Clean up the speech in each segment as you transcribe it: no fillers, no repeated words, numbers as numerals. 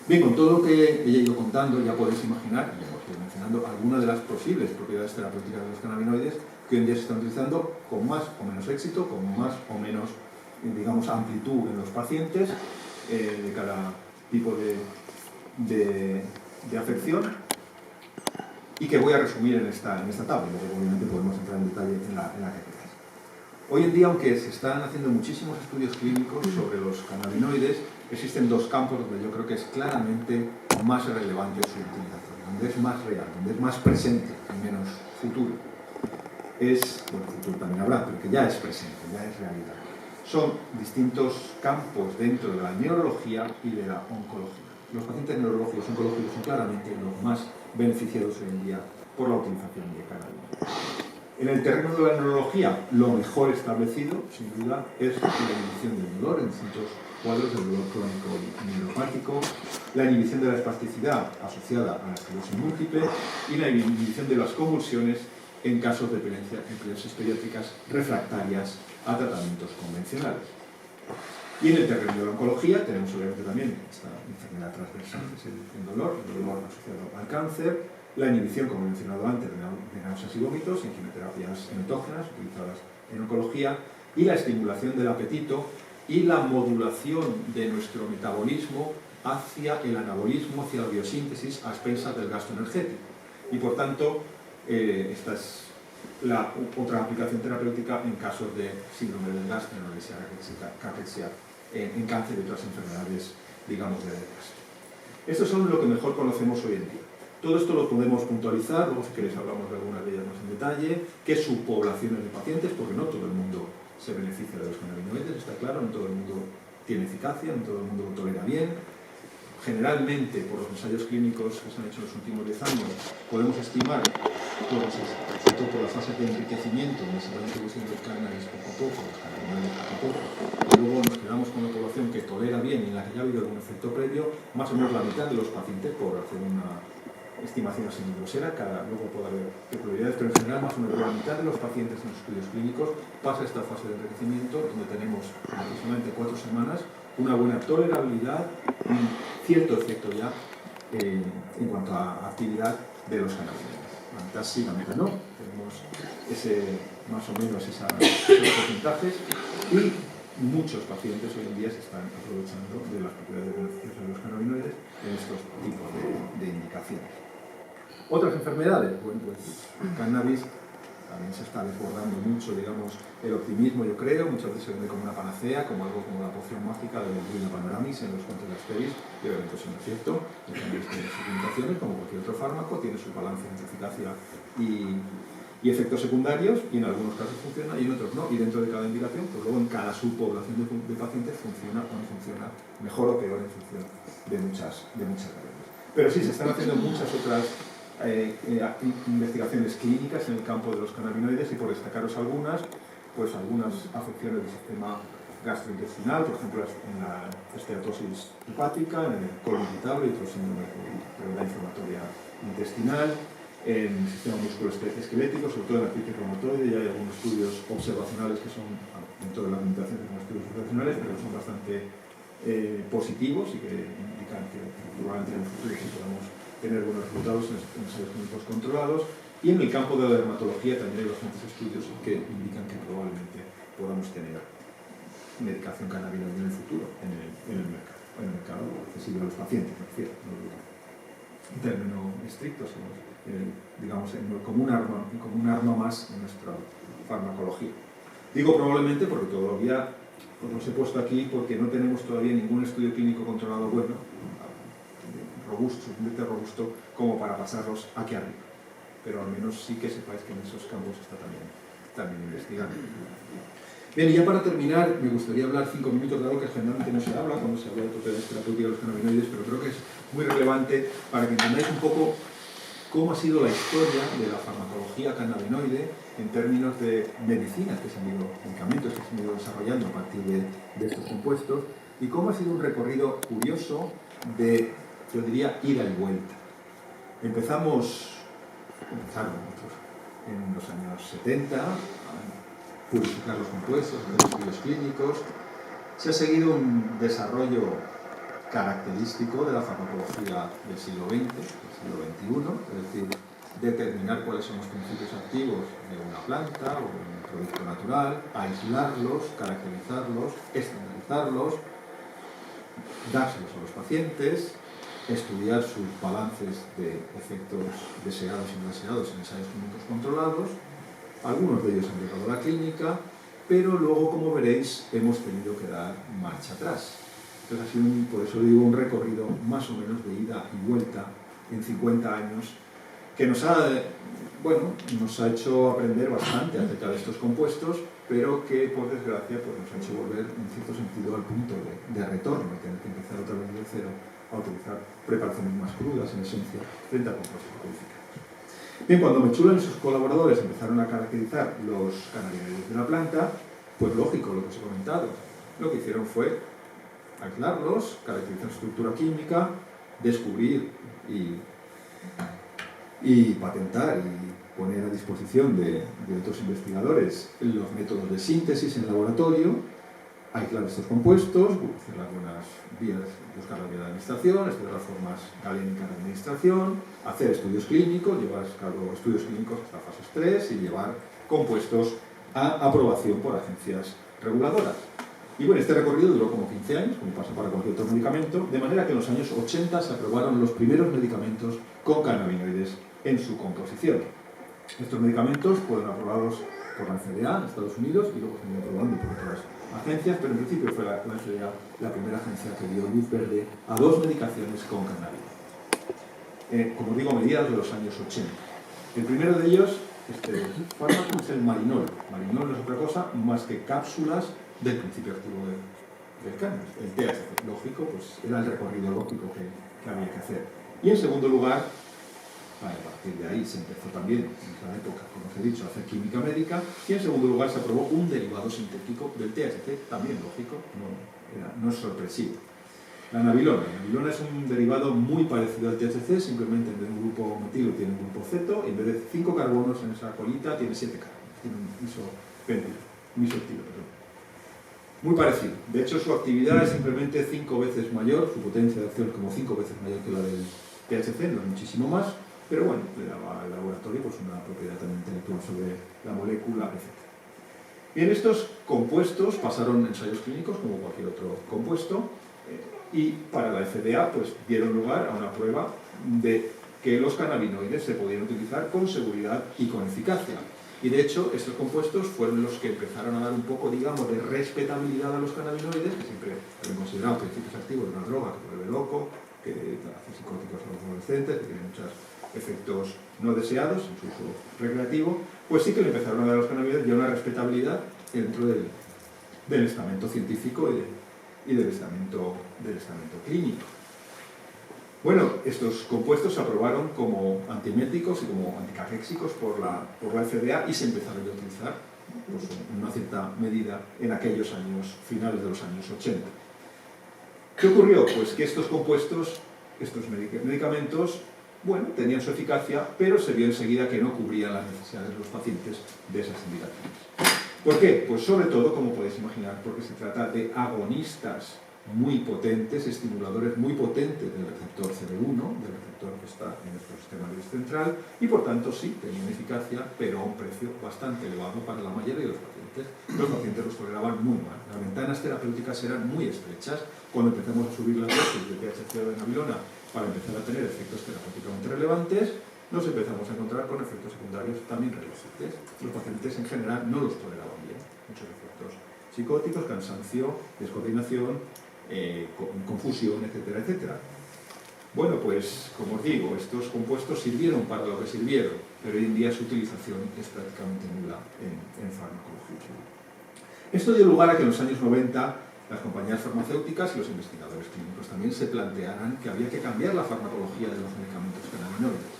Bien, con todo lo que he ido contando, ya podéis imaginar, ya hemos ido mencionando, algunas de las posibles propiedades terapéuticas de los cannabinoides que hoy en día se están utilizando con más o menos éxito, con más o menos, digamos, amplitud en los pacientes de cada tipo de afección, y que voy a resumir en esta tabla, y luego obviamente podemos entrar en detalle en la que queráis. Hoy en día, aunque se están haciendo muchísimos estudios clínicos sobre los cannabinoides, existen dos campos donde yo creo que es claramente más relevante su utilización, donde es más real, donde es más presente, y menos futuro. Bueno, futuro también habrá, pero que ya es presente, ya es realidad. Son distintos campos dentro de la neurología y de la oncología. Los pacientes neurológicos y oncológicos son claramente los más beneficiados hoy en día por la utilización de cannabinoides. En el terreno de la neurología, lo mejor establecido, sin duda, es la inhibición del dolor en distintos cuadros del dolor crónico neuropático, la inhibición de la espasticidad asociada a la esclerosis múltiple y la inhibición de las convulsiones en casos de epilepsias pediátricas refractarias a tratamientos convencionales. Y en el terreno de la oncología tenemos obviamente también esta enfermedad transversal, que es el dolor asociado al cáncer, la inhibición, como he mencionado antes, de náuseas y vómitos en quimioterapias endotógenas utilizadas en oncología, y la estimulación del apetito y la modulación de nuestro metabolismo hacia el anabolismo, hacia la biosíntesis a expensas del gasto energético. Y por tanto, esta es la otra aplicación terapéutica en casos de síndrome del gasto, anorexia, cachexia, en cáncer y otras enfermedades, digamos, de gasto. Estos son lo que mejor conocemos hoy en día. Todo esto lo podemos puntualizar, luego si queréis hablamos de algunas de ellas más en detalle, qué subpoblaciones de pacientes, porque no todo el mundo se beneficia de los cannabinoides, está claro, no todo el mundo tiene eficacia, no todo el mundo lo tolera bien. Generalmente, por los ensayos clínicos que se han hecho en los últimos 10 años, podemos estimar, sobre todo por las fases de enriquecimiento, donde se va introduciendo el cannabis poco a poco, los cannabinoides poco a poco, y luego nos quedamos con la población que tolera bien y en la que ya ha habido algún efecto previo, más o menos la mitad de los pacientes, por hacer una estimación así muy grosera, luego puede haber peculiaridades, pero en general más o menos la mitad de los pacientes en los estudios clínicos pasa esta fase de enriquecimiento, donde tenemos aproximadamente 4 semanas una buena tolerabilidad y cierto efecto ya en cuanto a actividad de los cannabinoides. La mitad sí, la mitad no, tenemos más o menos esos porcentajes, y muchos pacientes hoy en día se están aprovechando de las propiedades beneficiosas de los cannabinoides en estos tipos de indicaciones. Otras enfermedades, bueno, pues el cannabis también se está desbordando mucho, digamos, el optimismo, yo creo, muchas veces se vende como una panacea, como algo como la poción mágica del Brina Panoramis en los cuentos de Asterix, y obviamente eso no es cierto. El cannabis tiene sus limitaciones, como cualquier otro fármaco, tiene su balance entre eficacia y efectos secundarios, y en algunos casos funciona y en otros no, y dentro de cada indicación, pues luego en cada subpoblación de pacientes funciona o no funciona, mejor o peor en función de muchas variables. Pero sí, se están haciendo muchas otras investigaciones clínicas en el campo de los cannabinoides, y por destacaros algunas, pues algunas afecciones del sistema gastrointestinal, por ejemplo en la esteatosis hepática, en el colon irritable y otros síndromes de enfermedad inflamatoria intestinal, en el sistema musculoesquelético, sobre todo en la artritis reumatoide. Ya hay algunos estudios observacionales que son, dentro de las limitaciones de los estudios observacionales, pero son bastante positivos y que indican que probablemente en el futuro sí podamos tener buenos resultados en ensayos clínicos controlados. Y en el campo de la dermatología también hay bastantes estudios que indican que probablemente podamos tener medicación cannabinoide en el futuro en el mercado accesible a los pacientes, me refiero, no en términos estrictos, sino digamos como un arma más en nuestra farmacología. Digo probablemente porque todavía los he puesto aquí porque no tenemos todavía ningún estudio clínico controlado bueno, suficientemente robusto como para pasarlos aquí arriba, pero al menos sí que sepáis que en esos campos está también investigando. Bien, y ya para terminar, me gustaría hablar 5 minutos de algo que generalmente no se habla cuando se habla de propiedades terapéuticas de los cannabinoides, pero creo que es muy relevante para que entendáis un poco cómo ha sido la historia de la farmacología cannabinoide en términos de medicinas que se han ido, medicamentos que se han ido desarrollando a partir de estos compuestos, y cómo ha sido un recorrido curioso de, yo diría, ida y vuelta. Empezaron en los años 70 a purificar los compuestos, hacer estudios clínicos. Se ha seguido un desarrollo característico de la farmacología del siglo XX, del siglo XXI, es decir, determinar cuáles son los principios activos de una planta o de un producto natural, aislarlos, caracterizarlos, estandarizarlos, dárselos a los pacientes, estudiar sus balances de efectos deseados y no deseados en ensayos clínicos controlados. Algunos de ellos han llegado a la clínica, pero luego, como veréis, hemos tenido que dar marcha atrás. Entonces ha sido, por eso digo, un recorrido más o menos de ida y vuelta en 50 años que nos ha hecho aprender bastante acerca de estos compuestos, pero que, por desgracia, pues nos ha hecho volver, en cierto sentido, al punto de retorno, tener que empezar otra vez desde cero a utilizar preparaciones más crudas, en esencia, frente a compuestos purificados. Bien, cuando Mechulam y sus colaboradores empezaron a caracterizar los cannabinoides de la planta, pues lógico, lo que os he comentado, lo que hicieron fue aislarlos, caracterizar su estructura química, descubrir y patentar y poner a disposición de otros investigadores los métodos de síntesis en laboratorio, aislar estos compuestos, hacer las buenas vías, buscar la vía de administración, estudiar las formas galénicas de administración, hacer estudios clínicos, llevar a cabo estudios clínicos hasta fases 3 y llevar compuestos a aprobación por agencias reguladoras. Y bueno, este recorrido duró como 15 años, como pasa para cualquier otro medicamento, de manera que en los años 80 se aprobaron los primeros medicamentos con cannabinoides en su composición. Estos medicamentos fueron aprobados por la FDA en Estados Unidos y luego se han ido aprobando por otras agencias, pero en principio fue la FDA la primera agencia que dio luz verde a 2 medicaciones con cannabis. Como digo, a mediados de los años 80. El primero de ellos, este fármaco, es el Marinol. Marinol no es otra cosa más que cápsulas del principio activo del cannabis. El THC, lógico, pues era el recorrido lógico que había que hacer. Y en segundo lugar, a partir de ahí se empezó también, en esa época, como os he dicho, a hacer química médica, y en segundo lugar se aprobó un derivado sintético del THC, también lógico, no es sorpresivo. La nabilona. La nabilona es un derivado muy parecido al THC, simplemente en vez de un grupo metilo tiene un grupo ceto, y en vez de 5 carbonos en esa colita tiene 7 carbonos, tiene un isopentilo, perdón. Muy parecido. De hecho, su actividad es simplemente 5 veces mayor, su potencia de acción es como 5 veces mayor que la del THC, no es muchísimo más, pero bueno, le daba al laboratorio pues, una propiedad también intelectual sobre la molécula, etc. Bien, estos compuestos pasaron ensayos clínicos como cualquier otro compuesto y para la FDA pues, dieron lugar a una prueba de que los cannabinoides se podían utilizar con seguridad y con eficacia. Y de hecho, estos compuestos fueron los que empezaron a dar un poco, digamos, de respetabilidad a los cannabinoides, que siempre han considerado principios activos de una droga que vuelve loco, que hace psicóticos a los adolescentes, que tiene muchos efectos no deseados en su uso recreativo, pues sí que le empezaron a dar a los cannabinoides ya una respetabilidad dentro del estamento científico y del estamento clínico. Bueno, estos compuestos se aprobaron como antieméticos y como anticaquéxicos por la FDA y se empezaron a utilizar pues, en una cierta medida en aquellos años, finales de los años 80. ¿Qué ocurrió? Pues que estos compuestos, estos medicamentos, bueno, tenían su eficacia, pero se vio enseguida que no cubrían las necesidades de los pacientes de esas indicaciones. ¿Por qué? Pues sobre todo, como podéis imaginar, porque se trata de agonistas muy potentes, estimuladores muy potentes del receptor CB1, del receptor que está en nuestro sistema nervioso central, y por tanto sí, tenían eficacia, pero a un precio bastante elevado para la mayoría de los pacientes. Los pacientes los toleraban muy mal. Las ventanas terapéuticas eran muy estrechas. Cuando empezamos a subir las dosis de THC o de nabilona para empezar a tener efectos terapéuticamente relevantes, nos empezamos a encontrar con efectos secundarios también relevantes. Los pacientes en general no los toleraban bien. Muchos efectos psicóticos, cansancio, descoordinación, confusión, etcétera, etcétera. Bueno, pues, como os digo, estos compuestos sirvieron para lo que sirvieron, pero hoy en día su utilización es prácticamente nula en farmacología. Esto dio lugar a que en los años 90 las compañías farmacéuticas y los investigadores clínicos también se plantearan que había que cambiar la farmacología de los medicamentos cannabinoides.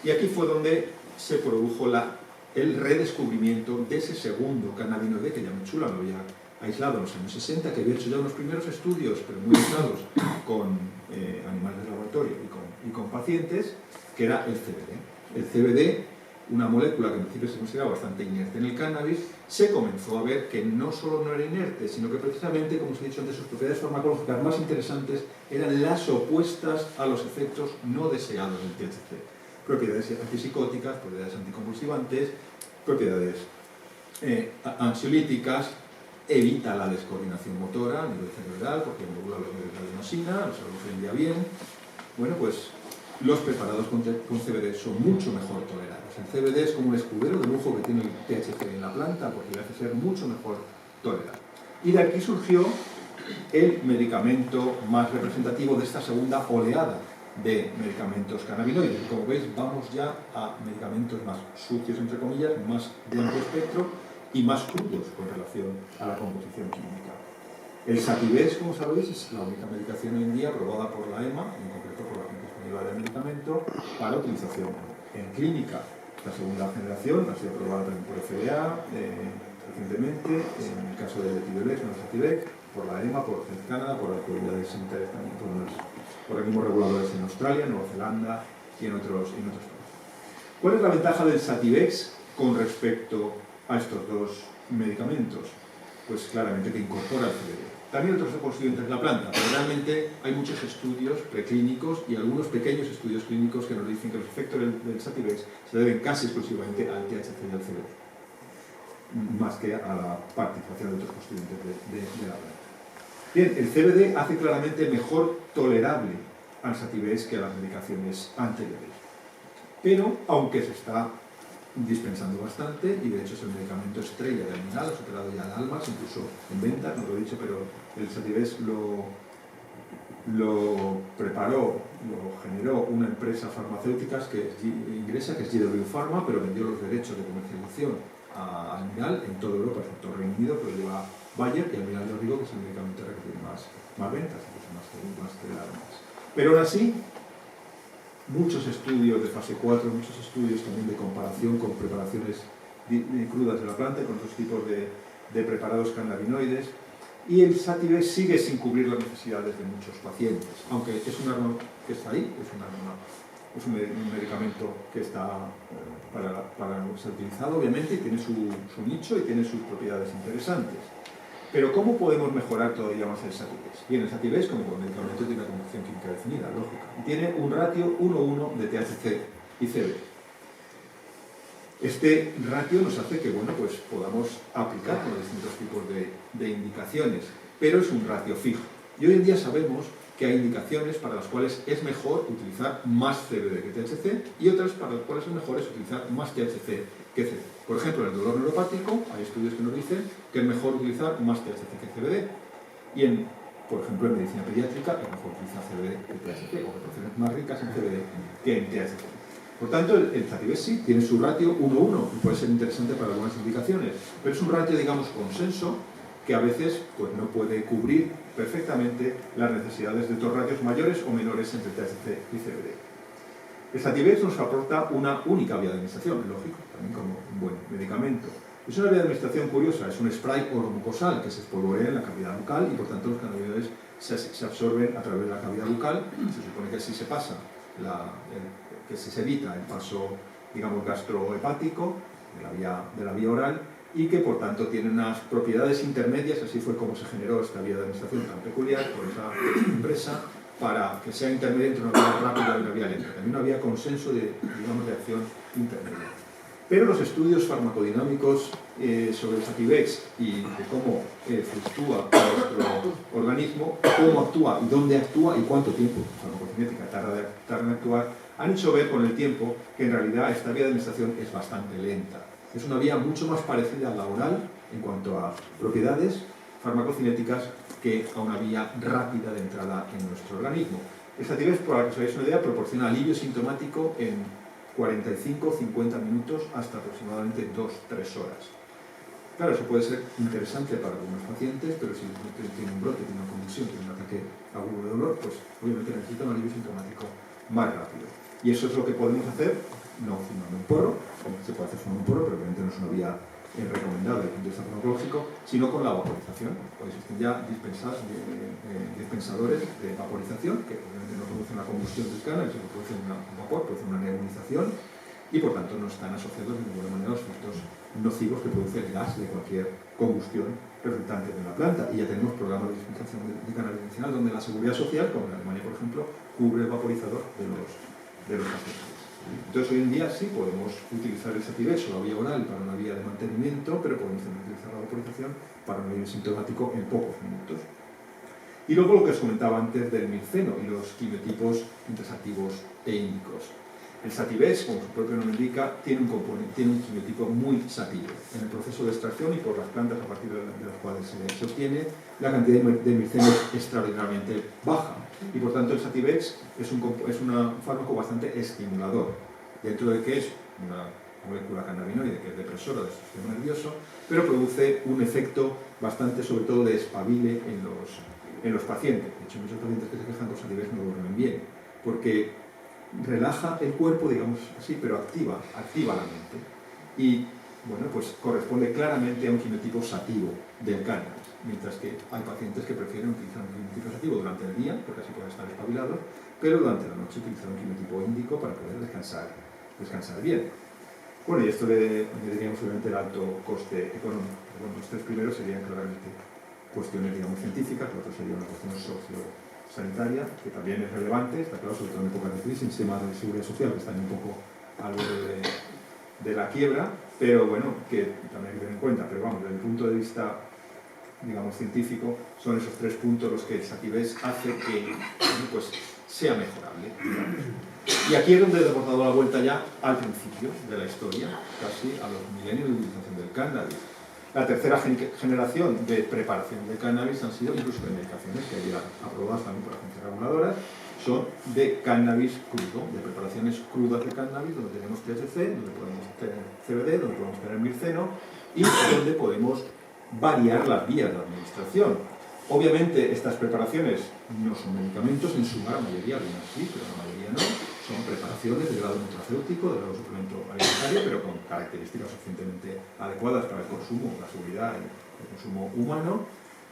Y aquí fue donde se produjo el redescubrimiento de ese segundo cannabinoide que ya Mechulam lo había aislado en los años 60, que había hecho ya unos primeros estudios, pero muy aislados, con animales de laboratorio y con pacientes, que era el CBD. El CBD una molécula que en principio se consideraba bastante inerte en el cannabis, se comenzó a ver que no solo no era inerte, sino que precisamente, como os he dicho antes, sus propiedades farmacológicas más interesantes eran las opuestas a los efectos no deseados del THC. Propiedades antipsicóticas, propiedades anticonvulsivantes, propiedades ansiolíticas, evita la descoordinación motora a nivel cerebral, porque modula los niveles de adenosina, los algo bien. Bueno, pues los preparados con CBD son mucho mejor tolerados. El CBD es como un escudero de lujo que tiene el THC en la planta porque le hace ser mucho mejor tolerado. Y de aquí surgió el medicamento más representativo de esta segunda oleada de medicamentos cannabinoides. Como veis, vamos ya a medicamentos más sucios, entre comillas, más de amplio espectro y más crudos con relación a la composición química. El Sativex, como sabéis, es la única medicación hoy en día aprobada por la EMA, en concreto por la Agencia Española del Medicamento, para utilización en clínica. La segunda generación ha sido aprobada también por FDA recientemente, en el caso del Etidolex, no el Sativex, por la EMA, por Health Canada, por autoridades sanitarias también, por organismos reguladores en Australia, Nueva Zelanda y en otros países. ¿Cuál es la ventaja del Sativex con respecto a estos dos medicamentos? Pues claramente que incorpora el CBD. También otros constituyentes de la planta, pero realmente hay muchos estudios preclínicos y algunos pequeños estudios clínicos que nos dicen que los efectos del Sativex se deben casi exclusivamente al THC y al CBD, más que a la participación de otros constituyentes de la planta. Bien, el CBD hace claramente mejor tolerable al Sativex que a las medicaciones anteriores. Pero, aunque se está dispensando bastante, y de hecho es el medicamento estrella del mineral, ha superado ya al Almas, incluso en venta, no lo he dicho, pero el Sativex lo preparó, lo generó una empresa farmacéutica que es inglesa, que es GW Pharma, pero vendió los derechos de comercialización al mineral en toda Europa, excepto Reino Unido, pero lleva Bayer, y al mineral os digo que es el medicamento que tiene más ventas, incluso más que el Almas. Pero aún así, muchos estudios de fase 4, muchos estudios también de comparación con preparaciones crudas de la planta, con otros tipos de preparados cannabinoides, y el Sativex sigue sin cubrir las necesidades de muchos pacientes, aunque es un arma que está ahí, es un medicamento que está para ser utilizado, obviamente, y tiene su nicho y tiene sus propiedades interesantes. Pero ¿cómo podemos mejorar todavía más el Sativex? Bien, el Sativex, como medicamento, tiene una composición química definida, lógica, y tiene un ratio 1:1 de THC y CBD. Este ratio nos hace que pues podamos aplicar con distintos tipos de indicaciones, pero es un ratio fijo. Y hoy en día sabemos que hay indicaciones para las cuales es mejor utilizar más CBD que THC y otras para las cuales es mejor utilizar más THC que CBD. Por ejemplo, en el dolor neuropático hay estudios que nos dicen que es mejor utilizar más THC que CBD. Y por ejemplo, en medicina pediátrica es mejor utilizar CBD que THC, o proporciones más ricas en CBD que en THC. Por tanto, el Sativex sí tiene su ratio 1:1 y puede ser interesante para algunas indicaciones, pero es un ratio, digamos, consenso, que a veces no puede cubrir perfectamente las necesidades de otros ratios mayores o menores entre THC y CBD. El Sativex nos aporta una única vía de administración, lógico, también como un buen medicamento. Es una vía de administración curiosa, es un spray oromucosal que se espolvorea en la cavidad bucal y por tanto los cannabinoides se absorben a través de la cavidad bucal. Se supone que así se pasa, que se evita el paso, digamos, gastrohepático de la vía oral, y que por tanto tiene unas propiedades intermedias. Así fue como se generó esta vía de administración tan peculiar por esa empresa, para que sea intermedia entre una vía rápida y una vía lenta, también una vía consenso de acción intermedia. Pero los estudios farmacodinámicos sobre el Sativex y de cómo fluctúa nuestro organismo, cómo actúa y dónde actúa y cuánto tiempo farmacocinética tarda en actuar, han hecho ver con el tiempo que en realidad esta vía de administración es bastante lenta. Es una vía mucho más parecida a la oral en cuanto a propiedades farmacocinéticas que a una vía rápida de entrada en nuestro organismo. El Sativex, para que os hagáis una idea, proporciona alivio sintomático en 45-50 minutos hasta aproximadamente 2-3 horas. Claro, eso puede ser interesante para algunos pacientes, pero si tiene un brote, tiene una convulsión, tiene un ataque agudo de dolor, pues obviamente necesita un alivio sintomático más rápido. Y eso es lo que podemos hacer, no fumando un porro, se puede hacer fumando un porro, pero obviamente no es una vía recomendable desde el punto de vista farmacológico, sino con la vaporización. Pues existen ya dispensadores de vaporización, que obviamente no producen una combustión cercana, sino producen un vapor, producen una nebulización, y por tanto no están asociados de ninguna manera a los efectos nocivos que produce el gas de cualquier combustión resultante de una planta. Y ya tenemos programas de dispensación de cannabis medicinal donde la Seguridad Social, como en Alemania por ejemplo, cubre el vaporizador de los pacientes. Entonces hoy en día sí podemos utilizar el Sativex o la vía oral para una vía de mantenimiento, pero podemos también utilizar la vaporización para un alivio sintomático en pocos minutos. Y luego lo que os comentaba antes del mirceno y los quimiotipos intrasativos e índicos. El Sativex, como su propio nombre indica, tiene un quimiotipo muy sativo. En el proceso de extracción y por las plantas a partir de las cuales se obtiene, la cantidad de mirceno es extraordinariamente baja. Y por tanto el Sativex es un fármaco bastante estimulador, dentro de que es una molécula cannabinoide que es depresora del sistema nervioso, pero produce un efecto bastante, sobre todo, de espabile en los pacientes. De hecho, muchos pacientes que se quejan con Sativex no duermen bien, porque relaja el cuerpo, digamos así, pero activa la mente. Y, bueno, pues corresponde claramente a un quimiotipo sativo del cannabis, mientras que hay pacientes que prefieren utilizar un quimiotipo sativo durante el día, porque así pueden estar espabilados, pero durante la noche utilizar un quimiotipo índico para poder descansar bien. Bueno, y esto le añadiríamos obviamente el alto coste económico. Bueno, los tres primeros serían claramente cuestiones, digamos, científicas, los otros serían una cuestión sociosanitaria, que también es relevante, está claro, sobre todo en épocas de crisis, en sistemas de seguridad social que están un poco al borde de la quiebra, pero bueno, que también hay que tener en cuenta. Pero vamos, desde el punto de vista, digamos, científico, son esos tres puntos los que el Sativex hace que, pues, sea mejorable, digamos. Y aquí es donde hemos dado la vuelta ya al principio de la historia, casi a los milenios de utilización del cannabis. La tercera generación de preparación de cannabis han sido incluso de medicaciones que ya aprobadas también por agencias reguladoras, son de cannabis crudo, de preparaciones crudas de cannabis, donde tenemos THC, donde podemos tener CBD, donde podemos tener mirceno y donde podemos variar las vías de administración. Obviamente estas preparaciones no son medicamentos, en su gran mayoría, algunas sí, pero la mayoría no. Son preparaciones de grado nutracéutico, de grado suplemento alimentario, pero con características suficientemente adecuadas para el consumo, la seguridad y el consumo humano.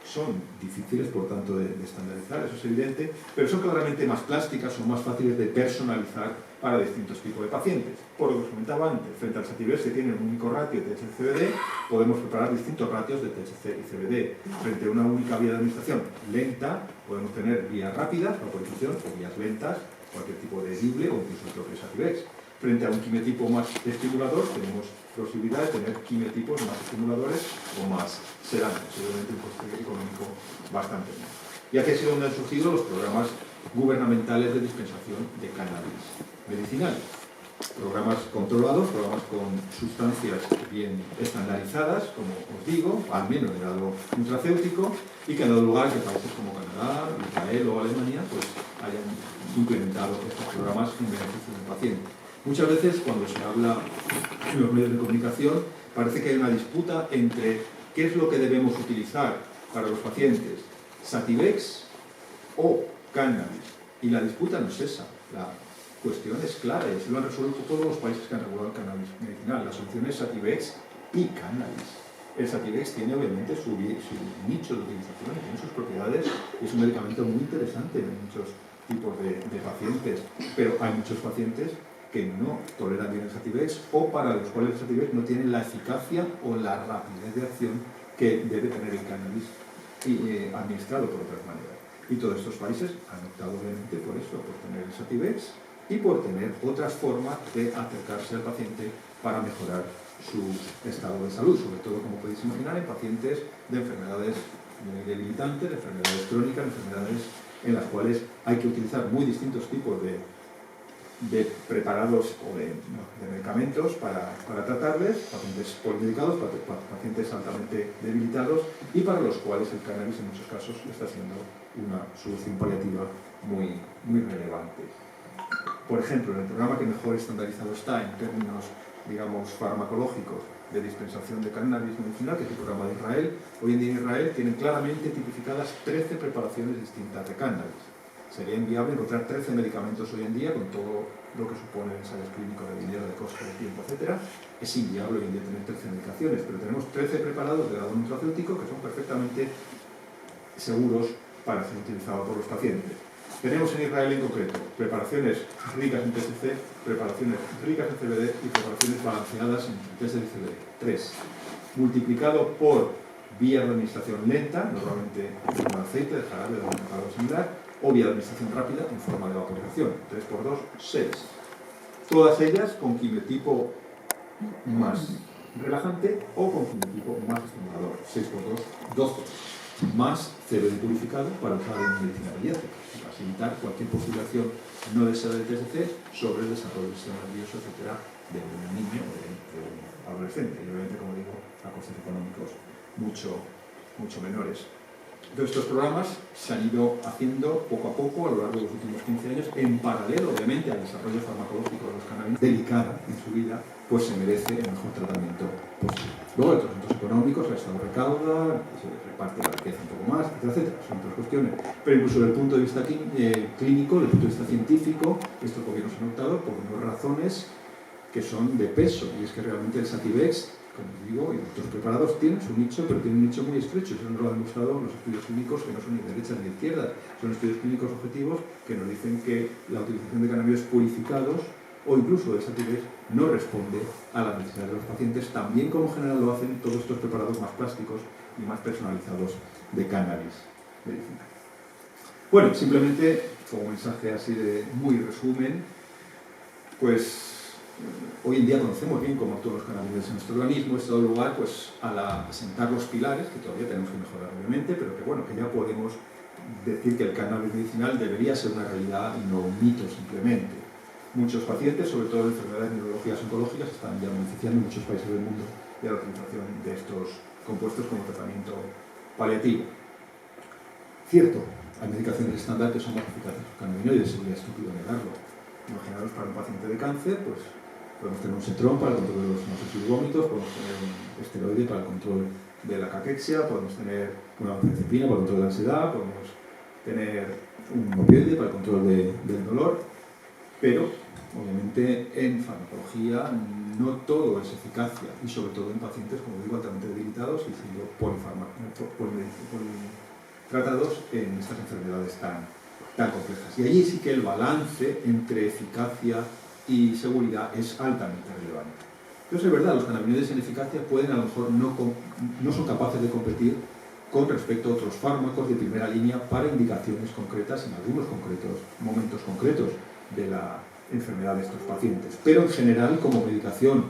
Son difíciles, por tanto, de estandarizar, eso es evidente, pero son claramente más plásticas, son más fáciles de personalizar para distintos tipos de pacientes. Por lo que os comentaba antes, frente al Sativex, que tiene un único ratio de THC-CBD, podemos preparar distintos ratios de THC y CBD. Frente a una única vía de administración lenta, podemos tener vías rápidas, vaporización, o vías lentas, cualquier tipo de edible o incluso el propio Sativex. Frente a un quimiotipo más estimulador, tenemos posibilidad de tener quimiotipos más estimuladores o más sedantes, obviamente un coste económico bastante menor. Y aquí ha sido donde han surgido los programas gubernamentales de dispensación de cannabis medicinal. Programas controlados, programas con sustancias bien estandarizadas, como os digo, al menos de grado nutracéutico, y que han dado lugar a que países como Canadá, Israel o Alemania pues hayan implementado estos programas en beneficio del paciente. Muchas veces cuando se habla en los medios de comunicación parece que hay una disputa entre qué es lo que debemos utilizar para los pacientes, Sativex o cannabis. Y la disputa no es esa, la cuestión es clara y así lo han resuelto todos los países que han regulado el cannabis medicinal. La solución es Sativex y cannabis. El Sativex tiene obviamente su nicho de utilización, tiene sus propiedades y es un medicamento muy interesante en muchos tipos de pacientes, pero hay muchos pacientes que no toleran bien el Sativex o para los cuales el Sativex no tiene la eficacia o la rapidez de acción que debe tener el cannabis administrado por otras maneras. Y todos estos países han optado obviamente por eso, por tener el Sativex y por tener otras formas de acercarse al paciente para mejorar su estado de salud, sobre todo, como podéis imaginar, en pacientes de enfermedades debilitantes, de enfermedades crónicas, de enfermedades en las cuales hay que utilizar muy distintos tipos de preparados o de medicamentos para tratarles, pacientes polimedicados, pacientes altamente debilitados y para los cuales el cannabis en muchos casos está siendo una solución paliativa muy relevante. Por ejemplo, en el programa que mejor estandarizado está en términos, digamos, farmacológicos de dispensación de cannabis medicinal, que es el programa de Israel, hoy en día en Israel tienen claramente tipificadas 13 preparaciones distintas de cannabis. Sería inviable encontrar 13 medicamentos hoy en día, con todo lo que supone ensayos clínicos de dinero, de coste, de tiempo, etc. Es inviable hoy en día tener 13 medicaciones, pero tenemos 13 preparados de grado nutracéutico que son perfectamente seguros para ser utilizados por los pacientes. Tenemos en Israel en concreto preparaciones ricas en THC, preparaciones ricas en CBD y preparaciones balanceadas en THC y CBD. 3. Multiplicado por vía de administración lenta, normalmente de aceite, de jarabe, de algo similar, o vía de administración rápida en forma de vaporización. 3 por 2, 6. Todas ellas con quimiotipo más relajante o con quimiotipo más estimulador. 6 por 2, 12. Más CBD purificado para usar en medicina pediátrica y facilitar cualquier postulación no deseada del THC sobre el desarrollo del sistema nervioso, etcétera, de un niño o de un adolescente. Y obviamente, como digo, a costes económicos mucho menores. Entonces, estos programas se han ido haciendo poco a poco a lo largo de los últimos 15 años, en paralelo, obviamente, al desarrollo farmacológico de los cannabinoides, delicada en su vida, pues se merece el mejor tratamiento posible. Luego, los asuntos económicos, el Estado recauda, se reparte la riqueza un poco más, etcétera, etcétera. Son otras cuestiones. Pero incluso desde el punto de vista clínico, desde el punto de vista científico, estos gobiernos han optado por unas razones que son de peso, y es que realmente el Sativex, como digo, y otros preparados tienen su nicho, pero tienen un nicho muy estrecho. Eso nos lo han demostrado los estudios clínicos que no son ni de derecha ni de izquierda. Son estudios clínicos objetivos que nos dicen que la utilización de cannabinoides purificados o incluso de Sativex no responde a las necesidades de los pacientes, también como en general lo hacen todos estos preparados más plásticos y más personalizados de cannabis medicinal. Bueno, simplemente como mensaje así de muy resumen, pues hoy en día conocemos bien cómo actúan los cannabinoides en nuestro organismo. Esto da lugar pues, a sentar los pilares, que todavía tenemos que mejorar obviamente, pero que bueno, que ya podemos decir que el cannabis medicinal debería ser una realidad y no un mito simplemente. Muchos pacientes, sobre todo de enfermedades neurológicas oncológicas, están ya beneficiando en muchos países del mundo de la utilización de estos compuestos como tratamiento paliativo. Cierto, hay medicaciones estándar que son más eficaces que los cannabinoides, sería estúpido negarlo. Imaginaros para un paciente de cáncer, pues podemos tener un cetrón para el control de los náuseos y vómitos, podemos tener un esteroide para el control de la caquexia, podemos tener una benzodiazepina para el control de la ansiedad, podemos tener un opioide para el control del dolor, pero obviamente en farmacología no todo es eficacia, y sobre todo en pacientes, como digo, altamente debilitados y siendo tratados en estas enfermedades tan complejas. Y allí sí que el balance entre eficacia y seguridad es altamente relevante. Entonces, es verdad, los cannabinoides en eficacia pueden a lo mejor no son capaces de competir con respecto a otros fármacos de primera línea para indicaciones concretas en algunos momentos concretos de la enfermedad de estos pacientes. Pero en general, como medicación,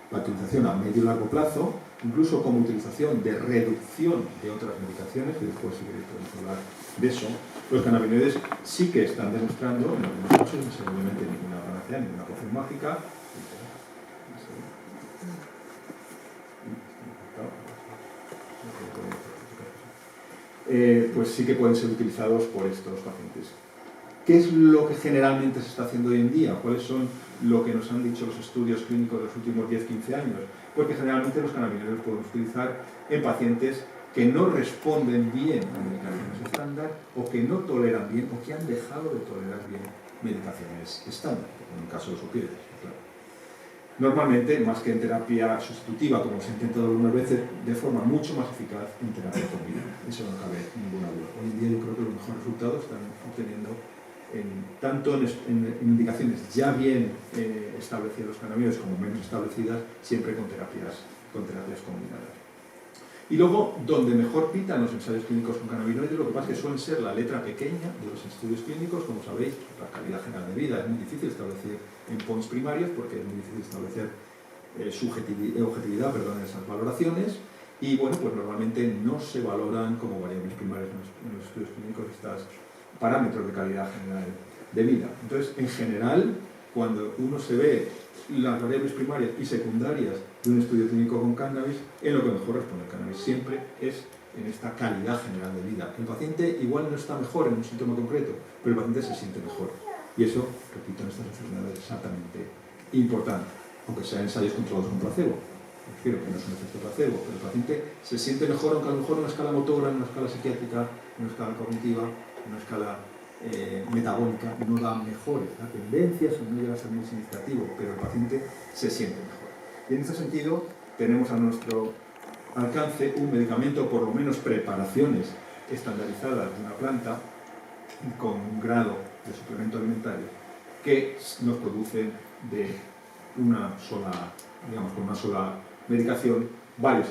la utilización a medio y largo plazo, incluso como utilización de reducción de otras medicaciones, que después si queréis podemos hablar de eso, los cannabinoides sí que están demostrando, en algunos casos, no es obviamente ninguna panacea, ninguna poción mágica, pues sí que pueden ser utilizados por estos pacientes. ¿Qué es lo que generalmente se está haciendo hoy en día? ¿Cuáles son lo que nos han dicho los estudios clínicos de los últimos 10-15 años? Pues que generalmente los cannabinoides los podemos utilizar en pacientes que no responden bien a medicaciones estándar o que no toleran bien o que han dejado de tolerar bien medicaciones estándar, como en el caso de los opioides, claro. Normalmente, más que en terapia sustitutiva, como se ha intentado algunas veces, de forma mucho más eficaz en terapia combinada. Eso no cabe ninguna duda. Hoy en día yo creo que los mejores resultados están obteniendo tanto en indicaciones ya bien establecidas los cannabinoides como menos establecidas, siempre con terapias combinadas. Y luego, donde mejor pitan los ensayos clínicos con cannabinoides, lo que pasa es que suelen ser la letra pequeña de los estudios clínicos. Como sabéis, la calidad general de vida es muy difícil establecer en points primarios porque es muy difícil establecer objetividad en esas valoraciones. Y bueno, pues normalmente no se valoran como variables primarias en los estudios clínicos estos parámetros de calidad general de vida. Entonces, en general, cuando uno se ve las variables primarias y secundarias de un estudio clínico con cannabis, en lo que mejor responde el cannabis siempre es en esta calidad general de vida. El paciente igual no está mejor en un síntoma concreto, pero el paciente se siente mejor. Y eso, repito, en estas enfermedades es altamente importante, aunque sean ensayos controlados con placebo. Prefiero que no es un efecto placebo, pero el paciente se siente mejor, aunque a lo mejor en una escala motora, en una escala psiquiátrica, en una escala cognitiva, en una escala metabólica, no da mejores tendencias, no llega a ser muy significativo, pero el paciente se siente mejor. Y en este sentido, tenemos a nuestro alcance un medicamento, por lo menos preparaciones estandarizadas de una planta, con un grado de suplemento alimentario que nos produce de una sola, digamos, con una sola medicación varios